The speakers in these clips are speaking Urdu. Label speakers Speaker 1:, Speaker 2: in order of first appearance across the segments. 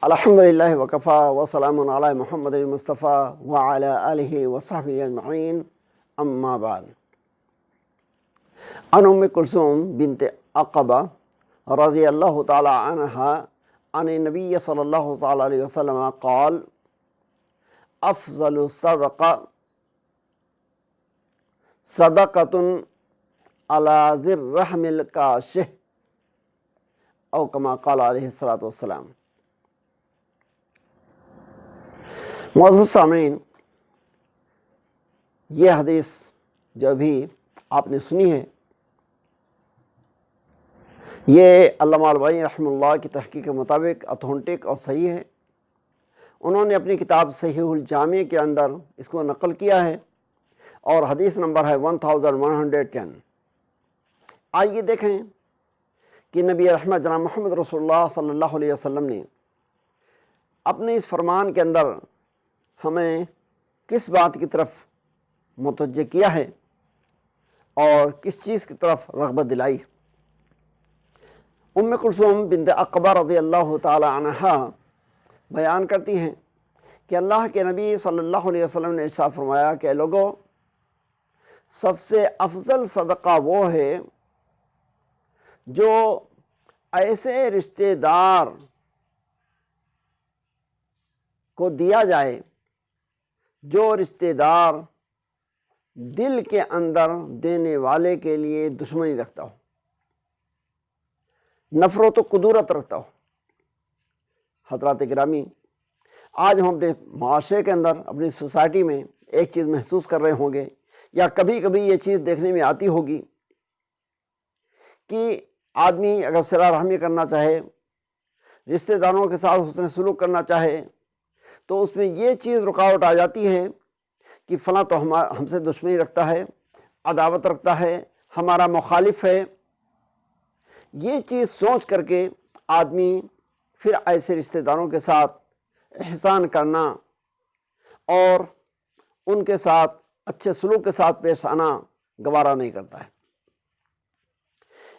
Speaker 1: الحمدللہ وکفا وسلام علی محمد المصطفیٰ وعلی آلہ وصحبہ اجمعین اما بعد۔ عن ام کلثوم بنت عقبہ رضی اللہ تعالی عنہا عن النبی صلی اللہ تعالی علیہ وسلم قال افضل الصدقہ صدقۃ علی ذی الرحم الکاشح او کما قال علیہ الصلوۃ والسلام۔ معزز سامعین، یہ حدیث جو ابھی آپ نے سنی ہے یہ علامہ البانی رحمہ اللہ کی تحقیق کے مطابق اتھینٹک اور صحیح ہے۔ انہوں نے اپنی کتاب صحیح الجامع کے اندر اس کو نقل کیا ہے اور حدیث نمبر ہے 1110۔ آئیے دیکھیں کہ نبی رحمت جناب محمد رسول اللہ صلی اللہ علیہ وسلم نے اپنے اس فرمان کے اندر ہمیں کس بات کی طرف متوجہ کیا ہے اور کس چیز کی طرف رغبت دلائی۔ ام کلثوم بنت عقبہ رضی اللہ تعالی عنہا بیان کرتی ہیں کہ اللہ کے نبی صلی اللہ علیہ وسلم نے ارشاد فرمایا کہ لوگوں، سب سے افضل صدقہ وہ ہے جو ایسے رشتہ دار کو دیا جائے جو رشتہ دار دل کے اندر دینے والے کے لیے دشمنی رکھتا ہو، نفرت و قدورت رکھتا ہو۔ حضرات گرامی، آج ہم اپنے معاشرے کے اندر اپنی سوسائٹی میں ایک چیز محسوس کر رہے ہوں گے یا کبھی کبھی یہ چیز دیکھنے میں آتی ہوگی کہ آدمی اگر صلہ رحمی کرنا چاہے، رشتہ داروں کے ساتھ حسن سلوک کرنا چاہے تو اس میں یہ چیز رکاوٹ آ جاتی ہے کہ فلاں تو ہم سے دشمنی رکھتا ہے، عداوت رکھتا ہے، ہمارا مخالف ہے۔ یہ چیز سوچ کر کے آدمی پھر ایسے رشتہ داروں کے ساتھ احسان کرنا اور ان کے ساتھ اچھے سلوک کے ساتھ پیش آنا گوارا نہیں کرتا ہے۔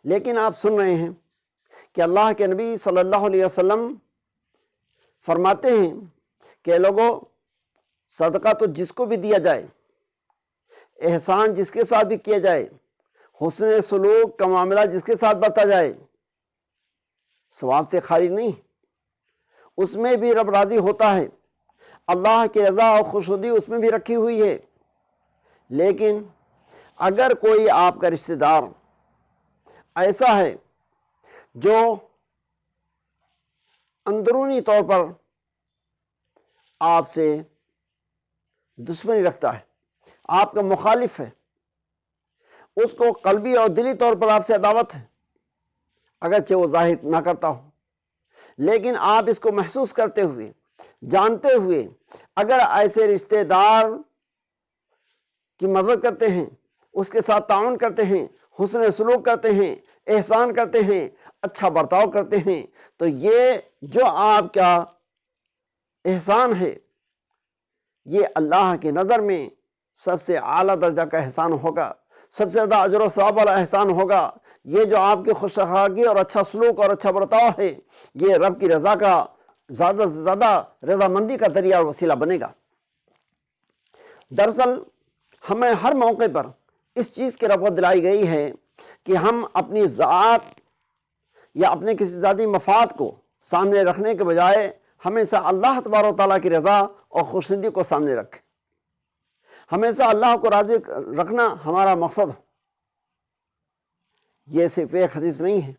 Speaker 1: لیکن آپ سن رہے ہیں کہ اللہ کے نبی صلی اللہ علیہ وسلم فرماتے ہیں کہ لوگوں، صدقہ تو جس کو بھی دیا جائے، احسان جس کے ساتھ بھی کیا جائے، حسن سلوک کا معاملہ جس کے ساتھ برتا جائے، ثواب سے خالی نہیں، اس میں بھی رب راضی ہوتا ہے، اللہ کی رضا اور خوشنودی اس میں بھی رکھی ہوئی ہے۔ لیکن اگر کوئی آپ کا رشتہ دار ایسا ہے جو اندرونی طور پر آپ سے دشمنی رکھتا ہے، آپ کا مخالف ہے، اس کو قلبی اور دلی طور پر آپ سے عداوت ہے، اگرچہ وہ ظاہر نہ کرتا ہو، لیکن آپ اس کو محسوس کرتے ہوئے، جانتے ہوئے اگر ایسے رشتہ دار کی مدد کرتے ہیں، اس کے ساتھ تعاون کرتے ہیں، حسن سلوک کرتے ہیں، احسان کرتے ہیں، اچھا برتاؤ کرتے ہیں، تو یہ جو آپ کا احسان ہے یہ اللہ کی نظر میں سب سے اعلیٰ درجہ کا احسان ہوگا، سب سے زیادہ اجر و ثواب والا احسان ہوگا۔ یہ جو آپ کی خوش اخلاقی اور اچھا سلوک اور اچھا برتاؤ ہے یہ رب کی رضا کا زیادہ سے زیادہ رضامندی کا ذریعہ اور وسیلہ بنے گا۔ دراصل ہمیں ہر موقع پر اس چیز کی رغبت دلائی گئی ہے کہ ہم اپنی ذات یا اپنے کسی ذاتی مفاد کو سامنے رکھنے کے بجائے ہمیشہ اللہ تبارک و تعالیٰ کی رضا اور خوشنودی کو سامنے رکھیں، ہمیشہ اللہ کو راضی رکھنا ہمارا مقصد ہو۔ یہ صرف ایک حدیث نہیں ہے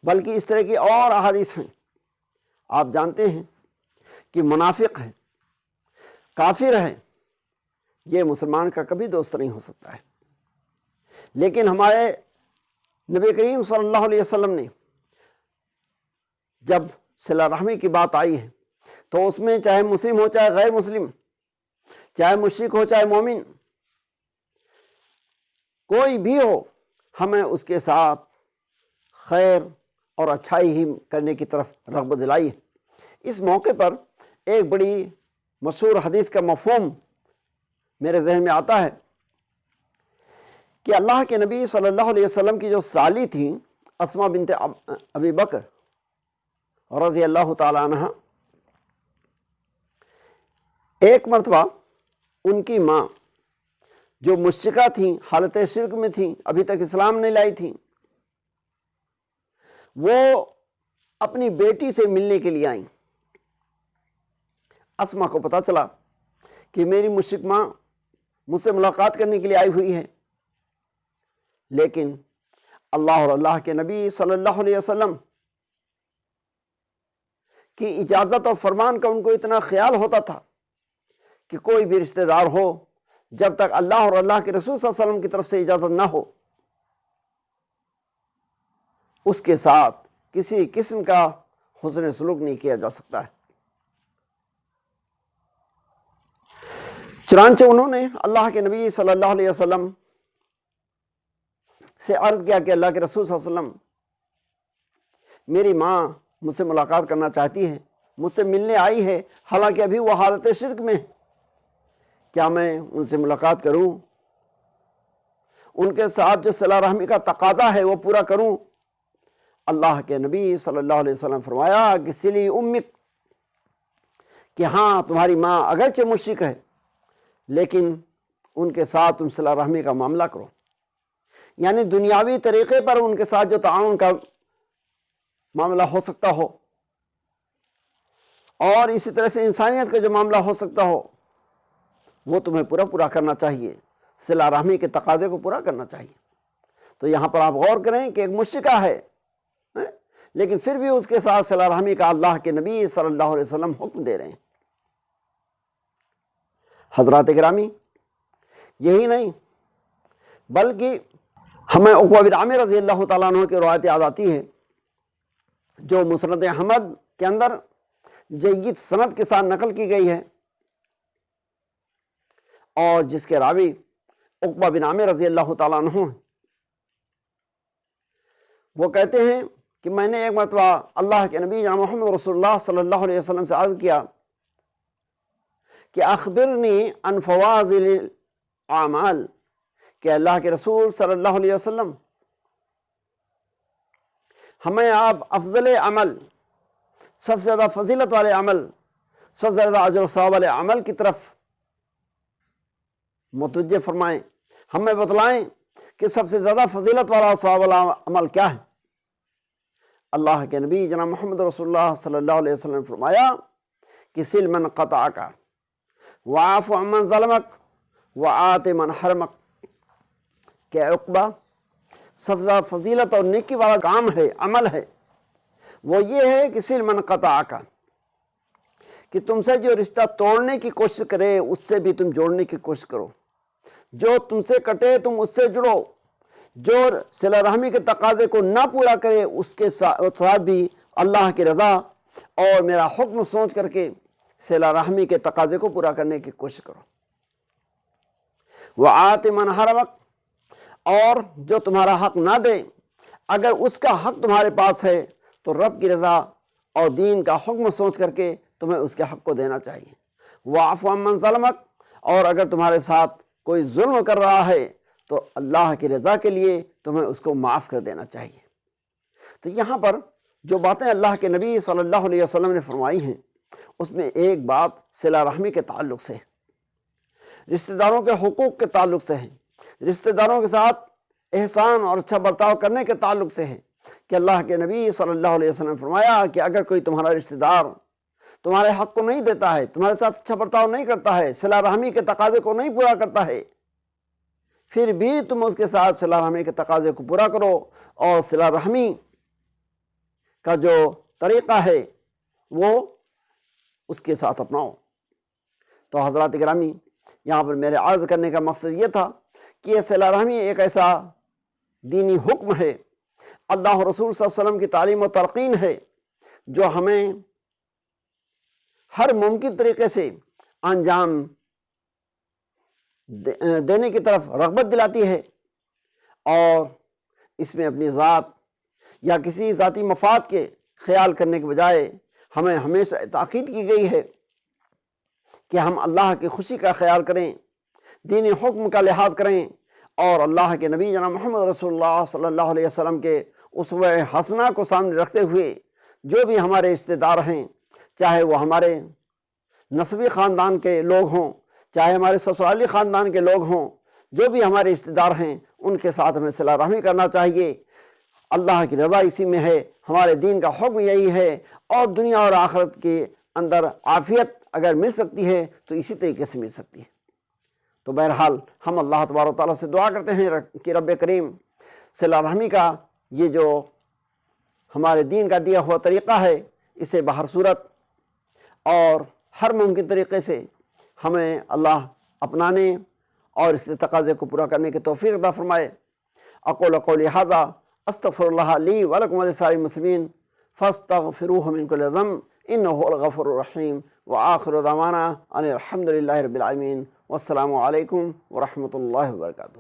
Speaker 1: بلکہ اس طرح کی اور احادیث ہیں۔ آپ جانتے ہیں کہ منافق ہے، کافر ہے، یہ مسلمان کا کبھی دوست نہیں ہو سکتا ہے، لیکن ہمارے نبی کریم صلی اللہ علیہ وسلم نے جب صلہ رحمی کی بات آئی ہے تو اس میں چاہے مسلم ہو چاہے غیر مسلم، چاہے مشرک ہو چاہے مومن، کوئی بھی ہو، ہمیں اس کے ساتھ خیر اور اچھائی ہی کرنے کی طرف رغبت دلائی ہے۔ اس موقع پر ایک بڑی مشہور حدیث کا مفہوم میرے ذہن میں آتا ہے کہ اللہ کے نبی صلی اللہ علیہ وسلم کی جو سالی تھیں اسماء بنت ابی بکر رضی اللہ تعالی عنہ، ایک مرتبہ ان کی ماں جو مشرکہ تھیں، حالت شرک میں تھیں، ابھی تک اسلام نہیں لائی تھیں، وہ اپنی بیٹی سے ملنے کے لیے آئیں۔ اسما کو پتا چلا کہ میری مشرک ماں مجھ سے ملاقات کرنے کے لیے آئی ہوئی ہے، لیکن اللہ اور اللہ کے نبی صلی اللہ علیہ وسلم کی اجازت اور فرمان کا ان کو اتنا خیال ہوتا تھا کہ کوئی بھی رشتہ دار ہو، جب تک اللہ اور اللہ کے رسول صلی اللہ علیہ وسلم کی طرف سے اجازت نہ ہو، اس کے ساتھ کسی قسم کا حسن سلوک نہیں کیا جا سکتا ہے۔ چنانچہ انہوں نے اللہ کے نبی صلی اللہ علیہ وسلم سے عرض کیا کہ اللہ کے رسول صلی اللہ علیہ وسلم، میری ماں مجھ سے ملاقات کرنا چاہتی ہے، مجھ سے ملنے آئی ہے، حالانکہ ابھی وہ حالت شرک میں، کیا میں ان سے ملاقات کروں، ان کے ساتھ جو صلہ رحمی کا تقاضا ہے وہ پورا کروں؟ اللہ کے نبی صلی اللہ علیہ وسلم فرمایا کہ سلی امک، کہ ہاں تمہاری ماں اگرچہ مشرک ہے لیکن ان کے ساتھ تم صلہ رحمی کا معاملہ کرو، یعنی دنیاوی طریقے پر ان کے ساتھ جو تعاون کا معاملہ ہو سکتا ہو اور اسی طرح سے انسانیت کا جو معاملہ ہو سکتا ہو وہ تمہیں پورا کرنا چاہیے، صلہ رحمی کے تقاضے کو پورا کرنا چاہیے۔ تو یہاں پر آپ غور کریں کہ ایک مشرکہ ہے لیکن پھر بھی اس کے ساتھ صلہ رحمی کا اللہ کے نبی صلی اللہ علیہ وسلم حکم دے رہے ہیں۔ حضرات گرامی، یہی نہیں بلکہ ہمیں عقبہ بن عامر رضی اللہ تعالیٰ عنہ کی روایت یاد آتی ہے جو مسند احمد کے اندر جید سند کے ساتھ نقل کی گئی ہے، اور جس کے راوی عقبہ بن عامر رضی اللہ تعالیٰ عنہ، وہ کہتے ہیں کہ میں نے ایک مرتبہ اللہ کے نبی جناب محمد رسول اللہ صلی اللہ علیہ وسلم سے عرض کیا کہ اخبرنی عن فواضل الاعمال، کہ اللہ کے رسول صلی اللہ علیہ وسلم ہمیں آپ افضل عمل، سب سے زیادہ فضیلت والے عمل، سب سے زیادہ اجر و ثواب والے عمل کی طرف متوجہ فرمائیں، ہمیں بتلائیں کہ سب سے زیادہ فضیلت والا ثواب والا عمل کیا ہے۔ اللہ کے نبی جناب محمد رسول اللہ صلی اللہ علیہ وسلم فرمایا کہ سل من قطعک وعف عمن ظلمک وآت من حرمک، کہ عقبہ سب سے زیادہ فضیلت اور نیکی والا کام ہے، عمل ہے، وہ یہ ہے کہ سل من قطعک، کہ تم سے جو رشتہ توڑنے کی کوشش کرے اس سے بھی تم جوڑنے کی کوشش کرو، جو تم سے کٹے تم اس سے جڑو، جو صلہ رحمی کے تقاضے کو نہ پورا کرے اس کے ساتھ بھی اللہ کی رضا اور میرا حکم سوچ کر کے صلہ رحمی کے تقاضے کو پورا کرنے کی کوشش کرو۔ وآت من حرمک، اور جو تمہارا حق نہ دے، اگر اس کا حق تمہارے پاس ہے تو رب کی رضا اور دین کا حکم سوچ کر کے تمہیں اس کے حق کو دینا چاہیے۔ وعف عمن ظلمک، اور اگر تمہارے ساتھ کوئی ظلم کر رہا ہے تو اللہ کی رضا کے لیے تمہیں اس کو معاف کر دینا چاہیے۔ تو یہاں پر جو باتیں اللہ کے نبی صلی اللہ علیہ وسلم نے فرمائی ہیں اس میں ایک بات صلہ رحمی کے تعلق سے، رشتہ داروں کے حقوق کے تعلق سے ہے، رشتہ داروں کے ساتھ احسان اور اچھا برتاؤ کرنے کے تعلق سے ہے کہ اللہ کے نبی صلی اللہ علیہ وسلم نے فرمایا کہ اگر کوئی تمہارا رشتہ دار تمہارے حق کو نہیں دیتا ہے، تمہارے ساتھ اچھا برتاؤ نہیں کرتا ہے، صلہ رحمی کے تقاضے کو نہیں پورا کرتا ہے، پھر بھی تم اس کے ساتھ صلہ رحمی کے تقاضے کو پورا کرو اور صلہ رحمی کا جو طریقہ ہے وہ اس کے ساتھ اپناؤ۔ تو حضرات گرامی، یہاں پر میرے عرض کرنے کا مقصد یہ تھا کہ یہ صلہ رحمی ایک ایسا دینی حکم ہے، اللہ رسول صلی اللہ علیہ وسلم کی تعلیم و تلقین ہے جو ہمیں ہر ممکن طریقے سے انجام دینے کی طرف رغبت دلاتی ہے، اور اس میں اپنی ذات یا کسی ذاتی مفاد کے خیال کرنے کے بجائے ہمیں ہمیشہ تاکید کی گئی ہے کہ ہم اللہ کی خوشی کا خیال کریں، دینی حکم کا لحاظ کریں، اور اللہ کے نبی جناب محمد رسول اللہ صلی اللہ علیہ وسلم کے اسوہ حسنہ کو سامنے رکھتے ہوئے جو بھی ہمارے رشتہ دار ہیں، چاہے وہ ہمارے نسبی خاندان کے لوگ ہوں، چاہے ہمارے سسرالی خاندان کے لوگ ہوں، جو بھی ہمارے رشتہ دار ہیں ان کے ساتھ ہمیں صلہ رحمی کرنا چاہیے۔ اللہ کی رضا اسی میں ہے، ہمارے دین کا حکم یہی ہے، اور دنیا اور آخرت کے اندر عافیت اگر مل سکتی ہے تو اسی طریقے سے مل سکتی ہے۔ تو بہرحال ہم اللہ تبارک و تعالیٰ سے دعا کرتے ہیں کہ رب کریم صلہ رحمی کا یہ جو ہمارے دین کا دیا ہوا طریقہ ہے، اسے بہر صورت اور ہر ممکن طریقے سے ہمیں اللہ اپنانے اور اس تقاضے کو پورا کرنے کی توفیق عطا فرمائے۔ اقول قولی ھذا استغفر اللہ لی ولکم ولسائر المسلمین فاستغفروہ من کل ذنب انہ هو الغفور الرحیم، وآخر دعوانا ان الحمد للہ رب العالمین، والسلام علیکم ورحمۃ اللہ وبرکاتہ۔